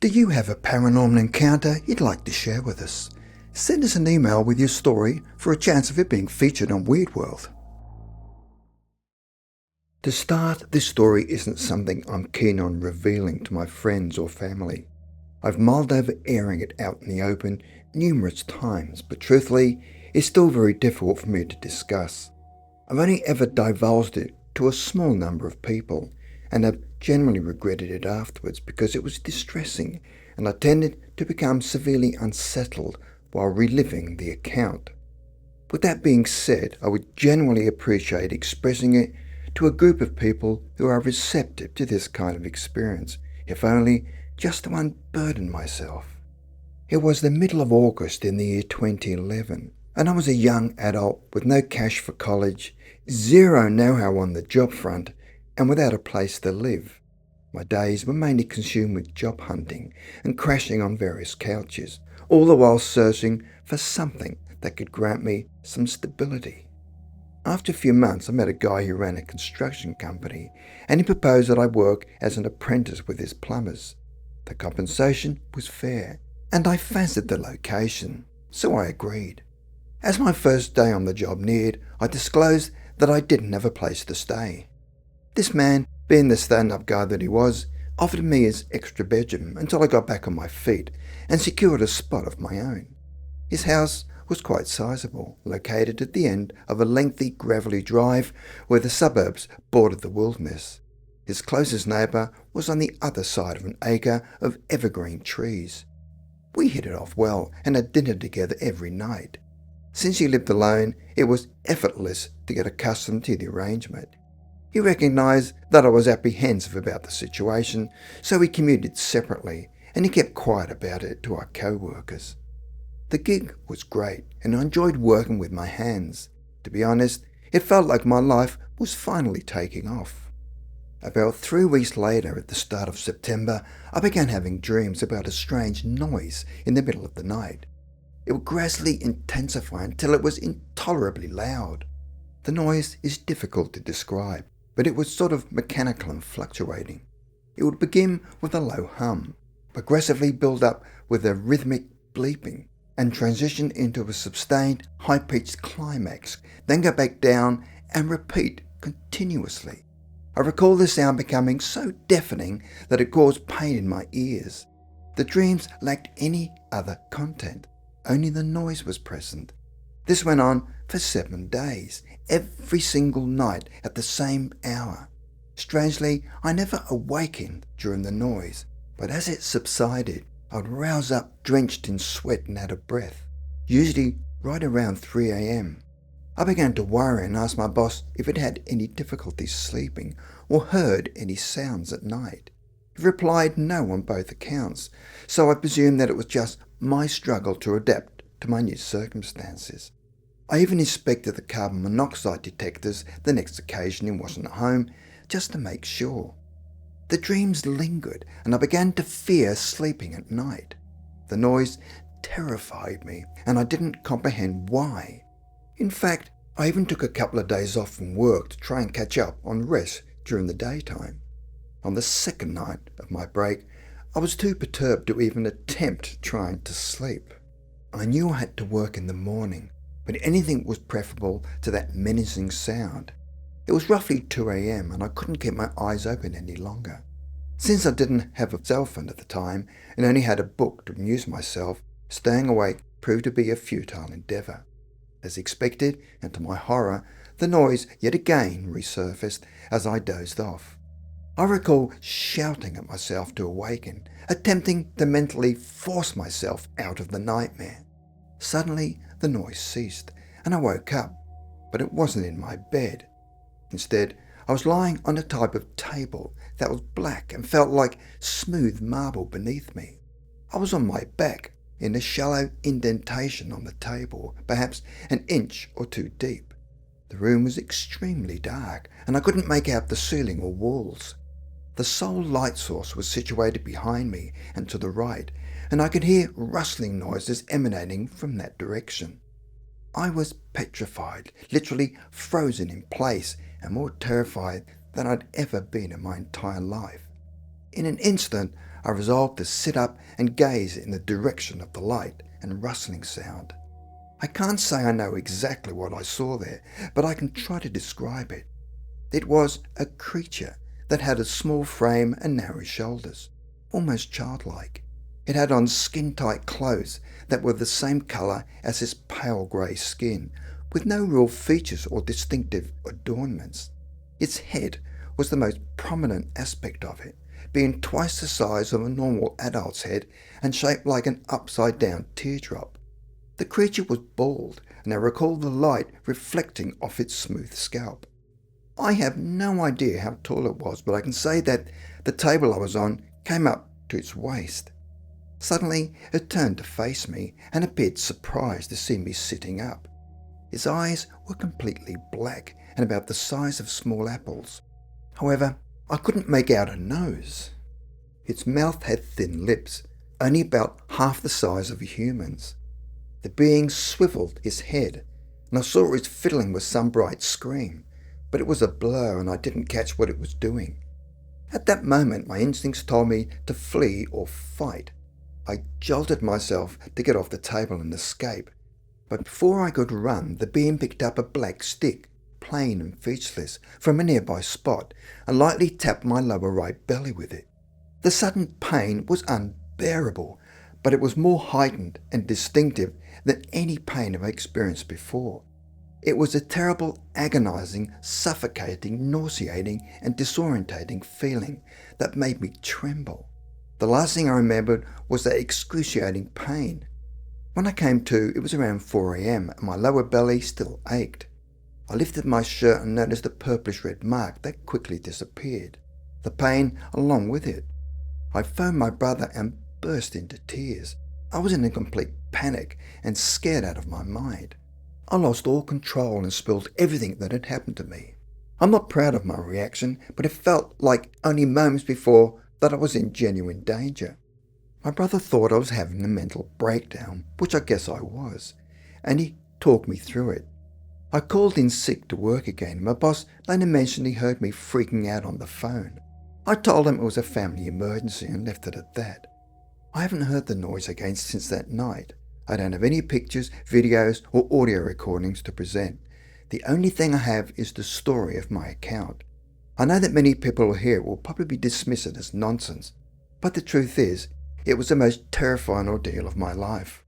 Do you have a paranormal encounter you'd like to share with us? Send us an email with your story for a chance of it being featured on Weird World. To start, this story isn't something I'm keen on revealing to my friends or family. I've mulled over airing it out in the open numerous times, but truthfully, it's still very difficult for me to discuss. I've only ever divulged it to a small number of people, and have generally regretted it afterwards because it was distressing and I tended to become severely unsettled while reliving the account. With that being said, I would genuinely appreciate expressing it to a group of people who are receptive to this kind of experience, if only just to unburden myself. It was the middle of August in the year 2011, and I was a young adult with no cash for college, zero know-how on the job front, and without a place to live. My days were mainly consumed with job hunting and crashing on various couches, all the while searching for something that could grant me some stability. After a few months, I met a guy who ran a construction company, and he proposed that I work as an apprentice with his plumbers. The compensation was fair, and I fancied the location, so I agreed. As my first day on the job neared, I disclosed that I didn't have a place to stay. This man, being the stand-up guy that he was, offered me his extra bedroom until I got back on my feet and secured a spot of my own. His house was quite sizable, located at the end of a lengthy gravelly drive where the suburbs bordered the wilderness. His closest neighbour was on the other side of an acre of evergreen trees. We hit it off well and had dinner together every night. Since he lived alone, it was effortless to get accustomed to the arrangement. He recognised that I was apprehensive about the situation, so we commuted separately, and he kept quiet about it to our co-workers. The gig was great, and I enjoyed working with my hands. To be honest, it felt like my life was finally taking off. About 3 weeks later, at the start of September, I began having dreams about a strange noise in the middle of the night. It would gradually intensify until it was intolerably loud. The noise is difficult to describe, but it was sort of mechanical and fluctuating. It would begin with a low hum, progressively build up with a rhythmic bleeping, and transition into a sustained, high-pitched climax, then go back down and repeat continuously. I recall the sound becoming so deafening that it caused pain in my ears. The dreams lacked any other content, only the noise was present. This went on for 7 days, every single night at the same hour. Strangely, I never awakened during the noise, but as it subsided, I would rouse up drenched in sweat and out of breath, usually right around 3 a.m. I began to worry and asked my boss if it had any difficulty sleeping or heard any sounds at night. He replied no on both accounts, so I presumed that it was just my struggle to adapt to my new circumstances. I even inspected the carbon monoxide detectors the next occasion he wasn't at home, just to make sure. The dreams lingered, and I began to fear sleeping at night. The noise terrified me, and I didn't comprehend why. In fact, I even took a couple of days off from work to try and catch up on rest during the daytime. On the second night of my break, I was too perturbed to even attempt trying to sleep. I knew I had to work in the morning, but anything was preferable to that menacing sound. It was roughly 2 a.m. and I couldn't keep my eyes open any longer. Since I didn't have a cell phone at the time and only had a book to amuse myself, staying awake proved to be a futile endeavour. As expected, and to my horror, the noise yet again resurfaced as I dozed off. I recall shouting at myself to awaken, attempting to mentally force myself out of the nightmare. Suddenly, the noise ceased, and I woke up, but it wasn't in my bed. Instead, I was lying on a type of table that was black and felt like smooth marble beneath me. I was on my back, in a shallow indentation on the table, perhaps an inch or two deep. The room was extremely dark, and I couldn't make out the ceiling or walls. The sole light source was situated behind me and to the right, and I could hear rustling noises emanating from that direction. I was petrified, literally frozen in place, and more terrified than I'd ever been in my entire life. In an instant, I resolved to sit up and gaze in the direction of the light and rustling sound. I can't say I know exactly what I saw there, but I can try to describe it. It was a creature that had a small frame and narrow shoulders, almost childlike. It had on skin-tight clothes that were the same colour as its pale grey skin, with no real features or distinctive adornments. Its head was the most prominent aspect of it, being twice the size of a normal adult's head and shaped like an upside-down teardrop. The creature was bald, and I recall the light reflecting off its smooth scalp. I have no idea how tall it was, but I can say that the table I was on came up to its waist. Suddenly, it turned to face me and appeared surprised to see me sitting up. Its eyes were completely black and about the size of small apples. However, I couldn't make out a nose. Its mouth had thin lips, only about half the size of a human's. The being swiveled its head, and I saw it was fiddling with some bright screen, but it was a blur and I didn't catch what it was doing. At that moment, my instincts told me to flee or fight. I jolted myself to get off the table and escape, but before I could run, the being picked up a black stick, plain and featureless, from a nearby spot and lightly tapped my lower right belly with it. The sudden pain was unbearable, but it was more heightened and distinctive than any pain I've experienced before. It was a terrible, agonizing, suffocating, nauseating and disorientating feeling that made me tremble. The last thing I remembered was that excruciating pain. When I came to, it was around 4 a.m. and my lower belly still ached. I lifted my shirt and noticed a purplish-red mark that quickly disappeared, the pain along with it. I phoned my brother and burst into tears. I was in a complete panic and scared out of my mind. I lost all control and spilled everything that had happened to me. I'm not proud of my reaction, but it felt like only moments before that I was in genuine danger. My brother thought I was having a mental breakdown, which I guess I was, and he talked me through it. I called in sick to work again. My boss later mentioned he heard me freaking out on the phone. I told him it was a family emergency and left it at that. I haven't heard the noise again since that night. I don't have any pictures, videos, or audio recordings to present. The only thing I have is the story of my account. I know that many people here will probably dismiss it as nonsense, but the truth is, it was the most terrifying ordeal of my life.